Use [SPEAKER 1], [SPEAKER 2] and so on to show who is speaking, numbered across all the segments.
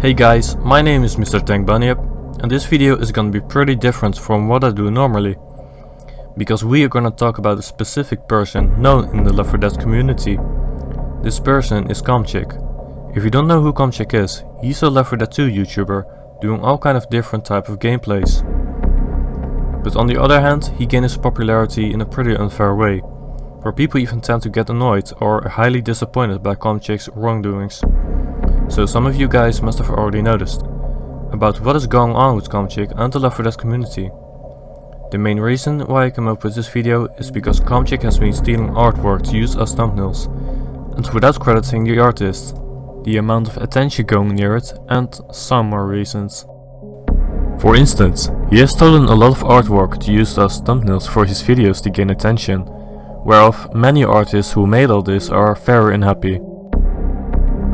[SPEAKER 1] Hey guys, my name is Mr. Tank Bunyip, and this video is gonna be pretty different from what I do normally. Because we are gonna talk about a specific person known in the Left 4 Dead community. This person is Khomchik. If you don't know who Khomchik is, he's a Left 4 Dead 2 YouTuber doing all kind of different type of gameplays. But on the other hand, he gained his popularity in a pretty unfair way, where people even tend to get annoyed or highly disappointed by Khomchik's wrongdoings. So some of you guys must have already noticed about what is going on with Khomchik and the Left 4 Dead community. The main reason why I came up with this video is because Khomchik has been stealing artwork to use as thumbnails, and without crediting the artist, the amount of attention going near it, and some more reasons. For instance, he has stolen a lot of artwork to use as thumbnails for his videos to gain attention, whereof many artists who made all this are very unhappy.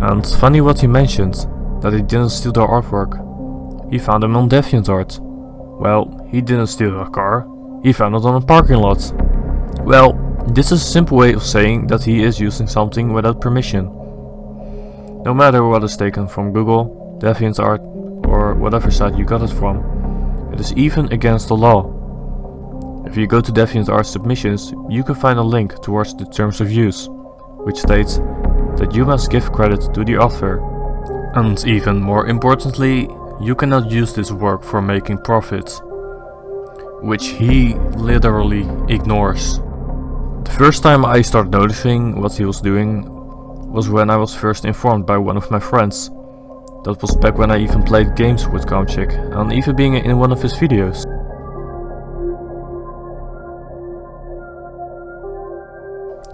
[SPEAKER 1] And funny what he mentioned, that he didn't steal their artwork. He found them on DeviantArt. Well, he didn't steal their car, he found it on a parking lot. Well, this is a simple way of saying that he is using something without permission. No matter what is taken from Google, DeviantArt, or whatever site you got it from, it is even against the law. If you go to DeviantArt submissions, you can find a link towards the terms of use, which states that you must give credit to the author. And even more importantly, you cannot use this work for making profits, which he literally ignores. The first time I started noticing what he was doing was when I was first informed by one of my friends. That was back when I even played games with Khomchik and even being in one of his videos.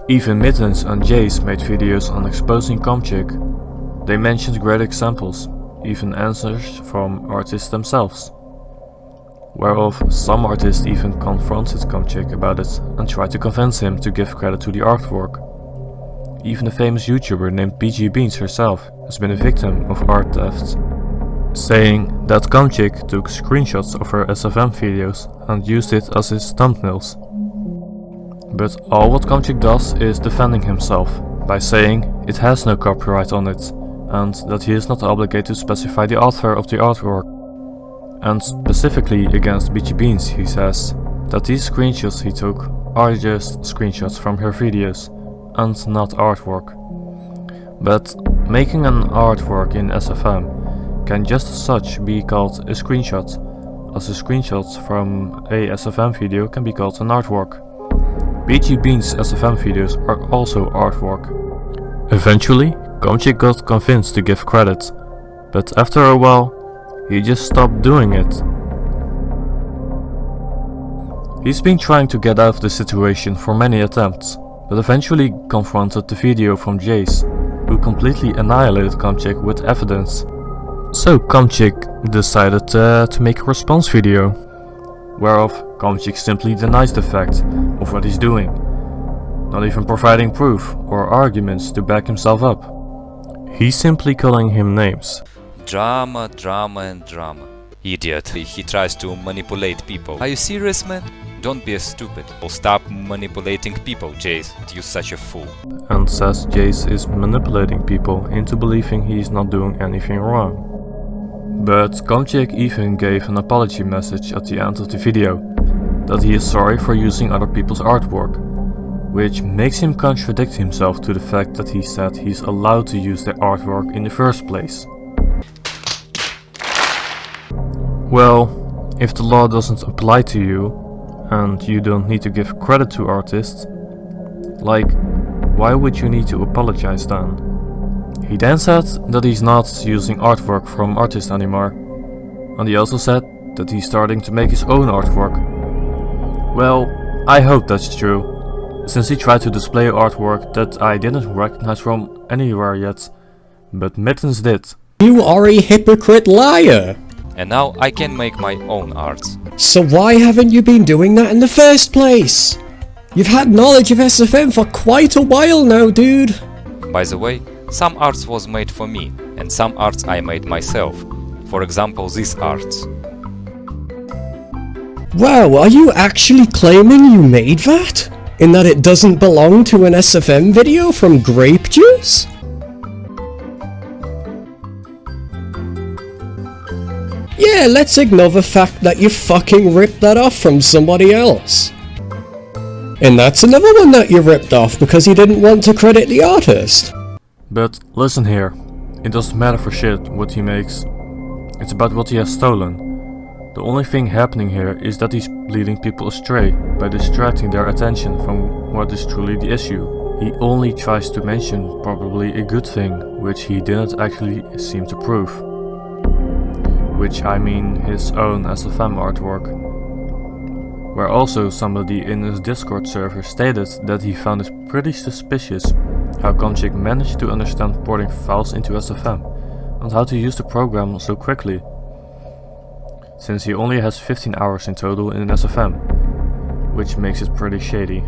[SPEAKER 1] Even Mittens and JAIZ made videos on exposing Khomchik. They mentioned great examples, even answers from artists themselves. Whereof some artists even confronted Khomchik about it and tried to convince him to give credit to the artwork. Even a famous YouTuber named BGBeans herself has been a victim of art theft, saying that Khomchik took screenshots of her SFM videos and used it as his thumbnails. But all what Khomchik does is defending himself by saying it has no copyright on it and that he is not obligated to specify the author of the artwork. And specifically against BGBeans, he says that these screenshots he took are just screenshots from her videos and not artwork. But making an artwork in SFM can just as such be called a screenshot, as a screenshot from a SFM video can be called an artwork. BGBeans' SFM videos are also artwork. Eventually, Khomchik got convinced to give credit, but after a while, he just stopped doing it. He's been trying to get out of the situation for many attempts, but eventually confronted the video from JAIZ, who completely annihilated Khomchik with evidence. So Khomchik decided to make a response video, whereof Khomchik simply denies the fact of what he's doing, not even providing proof or arguments to back himself up. He's simply calling him names.
[SPEAKER 2] Drama, drama and drama. Idiot. He tries to manipulate people. Are you serious, man? Don't be a stupid. Well, stop manipulating people, JAIZ. You're such a fool.
[SPEAKER 1] And says JAIZ is manipulating people into believing he's not doing anything wrong. But Khomchik even gave an apology message at the end of the video, that he is sorry for using other people's artwork, which makes him contradict himself to the fact that he said he's allowed to use their artwork in the first place. Well, if the law doesn't apply to you, and you don't need to give credit to artists, like, why would you need to apologize then? He then said that he's not using artwork from artists anymore, and he also said that he's starting to make his own artwork. Well, I hope that's true, since he tried to display artwork that I didn't recognize from anywhere yet, but Mittens did.
[SPEAKER 3] You are a hypocrite liar!
[SPEAKER 2] And now I can make my own arts.
[SPEAKER 3] So why haven't you been doing that in the first place? You've had knowledge of SFM for quite a while now, dude.
[SPEAKER 2] By the way, some arts was made for me, and some arts I made myself. For example, these arts.
[SPEAKER 3] Wow, are you actually claiming you made that? In that it doesn't belong to an SFM video from Grape Juice? yeah, let's ignore the fact that you fucking ripped that off from somebody else. And that's another one that you ripped off because you didn't want to credit the artist.
[SPEAKER 1] But listen here, it doesn't matter for shit what he makes. It's about what he has stolen. The only thing happening here is that he's leading people astray by distracting their attention from what is truly the issue. He only tries to mention probably a good thing, which he didn't actually seem to prove. Which I mean his own SFM artwork. Where also somebody in his Discord server stated that he found it pretty suspicious how Khomchik managed to understand porting files into SFM and how to use the program so quickly, since he only has 15 hours in total in SFM, which makes it pretty shady.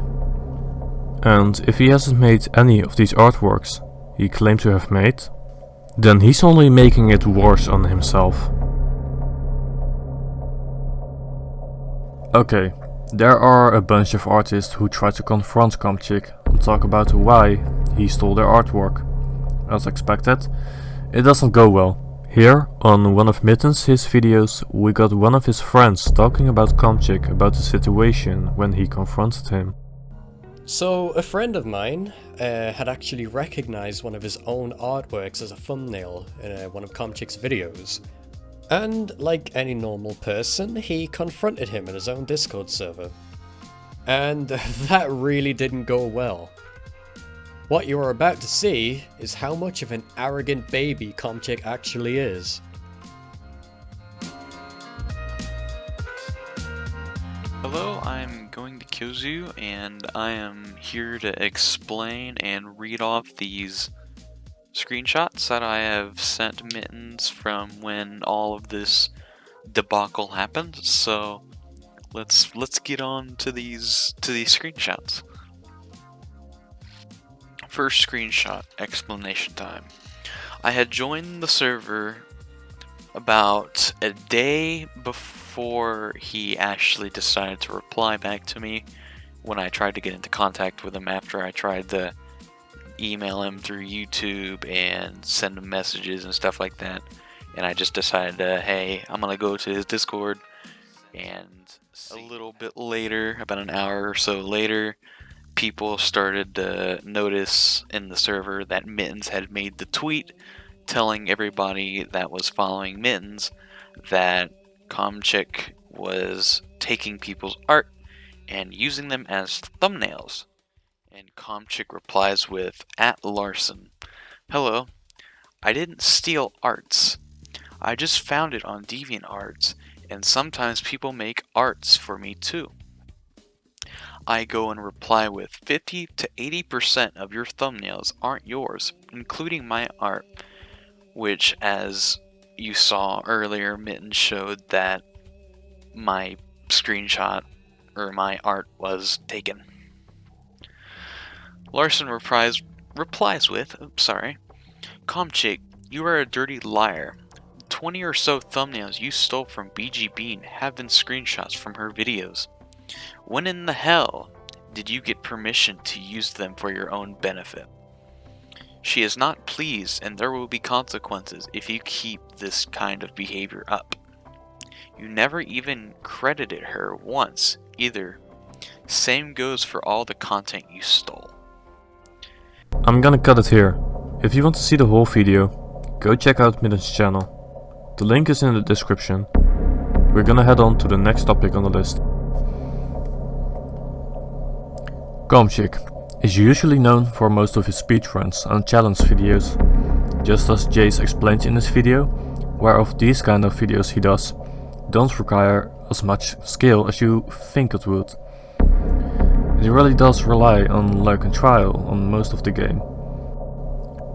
[SPEAKER 1] And if he hasn't made any of these artworks he claimed to have made, then he's only making it worse on himself. Okay, there are a bunch of artists who try to confront Khomchik and talk about why he stole their artwork. As expected, it doesn't go well. Here, on one of Mittens' his videos, we got one of his friends talking about Khomchik about the situation when he confronted him.
[SPEAKER 3] So, a friend of mine had actually recognized one of his own artworks as a thumbnail in one of Khomchik's videos. And, like any normal person, he confronted him in his own Discord server. And that really didn't go well. What you are about to see is how much of an arrogant baby Khomchik actually is.
[SPEAKER 4] Hello, I'm going to Kyozu, and I am here to explain and read off these screenshots that I have sent Mittens from when all of this debacle happened. So let's get on to these screenshots. First screenshot, explanation time. I had joined the server about a day before he actually decided to reply back to me when I tried to get into contact with him after I tried to email him through YouTube and send him messages and stuff like that. And I just decided to, hey, I'm gonna go to his Discord. And a little bit later, about an hour or so later, people started to notice in the server that Mittens had made the tweet telling everybody that was following Mittens that Khomchik was taking people's art and using them as thumbnails. And Khomchik replies with, @Larson, hello, I didn't steal arts. I just found it on DeviantArts, and sometimes people make arts for me too. I go and reply with 50 to 80% of your thumbnails aren't yours, including my art, which, as you saw earlier, Mittens showed that my screenshot or my art was taken. Larson replies with, Khomchik, you are a dirty liar. 20 or so thumbnails you stole from BG Bean have been screenshots from her videos. When in the hell did you get permission to use them for your own benefit? She is not pleased, and there will be consequences if you keep this kind of behavior up. You never even credited her once, either. Same goes for all the content you stole.
[SPEAKER 1] I'm gonna cut it here. If you want to see the whole video, go check out Mittens' channel. The link is in the description. We're gonna head on to the next topic on the list. Khomchik is usually known for most of his speedruns and challenge videos, just as JAIZ explained in his video, whereof these kind of videos he does don't require as much skill as you think it would. It really does rely on luck and trial on most of the game,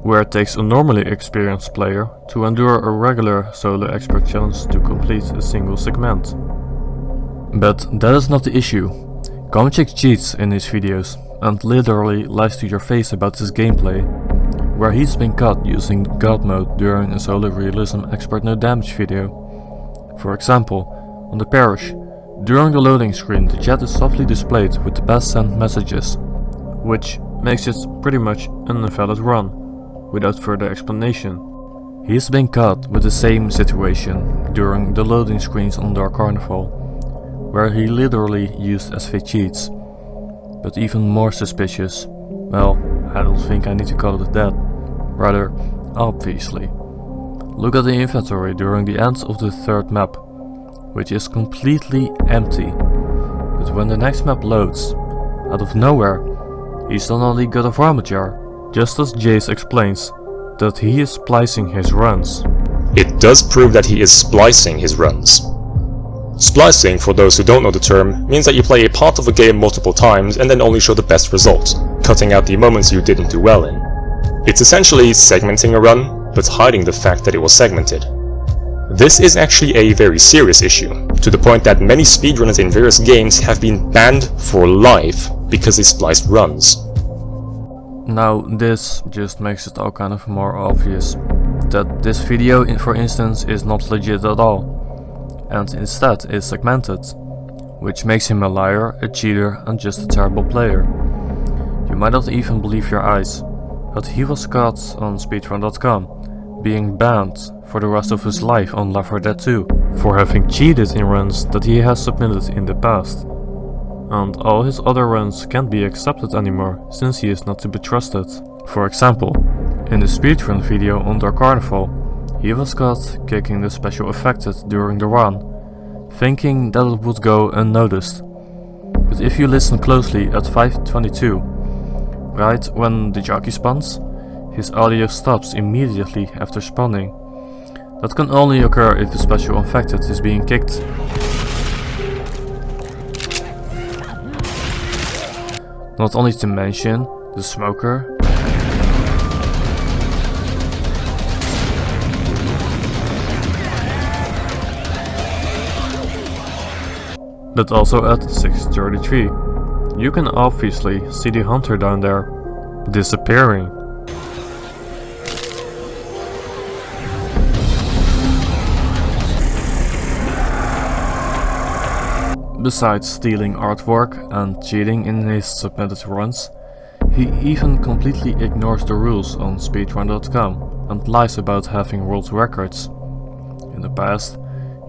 [SPEAKER 1] where it takes a normally experienced player to endure a regular solo expert challenge to complete a single segment. But that is not the issue. Khomchik cheats in his videos and literally lies to your face about his gameplay, where he's been caught using God mode during a solo realism expert no damage video. For example, on the parish, during the loading screen the chat is softly displayed with the best sent messages, which makes it pretty much an invalid run, without further explanation. He's been caught with the same situation during the loading screens on Dark Carnival, where he literally used SV cheats. But even more suspicious, well, I don't think I need to call it that, rather, obviously. Look at the inventory during the end of the third map, which is completely empty. But when the next map loads, out of nowhere, he's suddenly got a vomit jar, just as JAIZ explains that he is splicing his runs.
[SPEAKER 5] It does prove that he is splicing his runs. Splicing, for those who don't know the term, means that you play a part of a game multiple times and then only show the best result, cutting out the moments you didn't do well in. It's essentially segmenting a run, but hiding the fact that it was segmented. This is actually a very serious issue, to the point that many speedrunners in various games have been banned for life because they spliced runs.
[SPEAKER 1] Now this just makes it all kind of more obvious that this video, for instance, is not legit at all, and instead is segmented, which makes him a liar, a cheater and just a terrible player. You might not even believe your eyes, but he was caught on Speedrun.com, being banned for the rest of his life on Left 4 Dead 2 for having cheated in runs that he has submitted in the past. And all his other runs can't be accepted anymore, since he is not to be trusted. For example, in the speedrun video on Dark Carnival, he was caught kicking the special affected during the run, thinking that it would go unnoticed. But if you listen closely at 5:22, right when the jockey spawns, his audio stops immediately after spawning. That can only occur if the special affected is being kicked. Not only to mention the smoker, but also at 6:33. You can obviously see the hunter down there, disappearing. Besides stealing artwork and cheating in his submitted runs, he even completely ignores the rules on Speedrun.com and lies about having world records. In the past,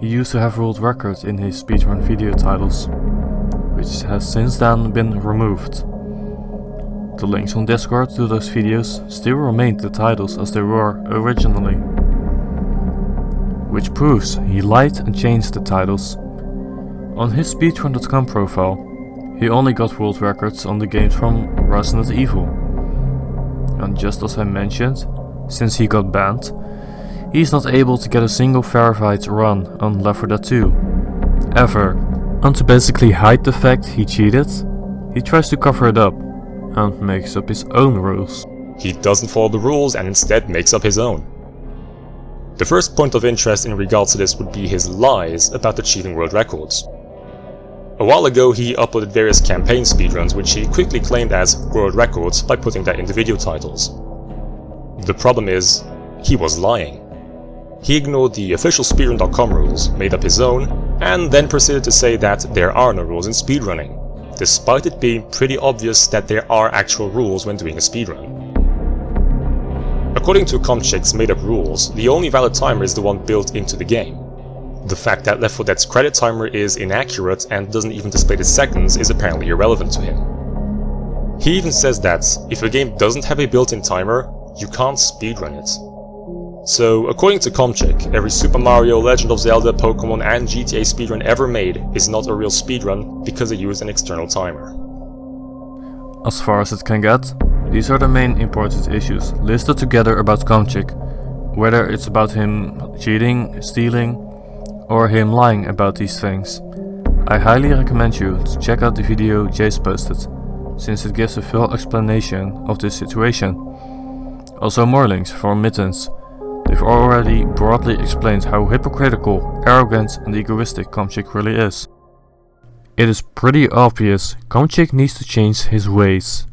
[SPEAKER 1] he used to have world records in his speedrun video titles, which has since then been removed. The links on Discord to those videos still remain the titles as they were originally, which proves he lied and changed the titles. On his Speedrun.com profile, he only got world records on the games from Resident Evil. And just as I mentioned, since he got banned, he's not able to get a single verified run on Left 4 Dead 2, ever. And to basically hide the fact he cheated, he tries to cover it up and makes up his own rules.
[SPEAKER 5] He doesn't follow the rules and instead makes up his own. The first point of interest in regards to this would be his lies about achieving world records. A while ago he uploaded various campaign speedruns which he quickly claimed as world records by putting that in the video titles. The problem is, he was lying. He ignored the official Speedrun.com rules, made up his own, and then proceeded to say that there are no rules in speedrunning, despite it being pretty obvious that there are actual rules when doing a speedrun. According to Khomchik's made-up rules, the only valid timer is the one built into the game. The fact that Left 4 Dead's credit timer is inaccurate and doesn't even display the seconds is apparently irrelevant to him. He even says that if a game doesn't have a built-in timer, you can't speedrun it. So, according to Khomchik, every Super Mario, Legend of Zelda, Pokemon and GTA speedrun ever made is not a real speedrun because they use an external timer.
[SPEAKER 1] As far as it can get, these are the main important issues listed together about Khomchik, whether it's about him cheating, stealing, or him lying about these things. I highly recommend you to check out the video JAIZ posted, since it gives a full explanation of this situation. Also more links from Mittens. They've already broadly explained how hypocritical, arrogant and egoistic Khomchik really is. It is pretty obvious Khomchik needs to change his ways.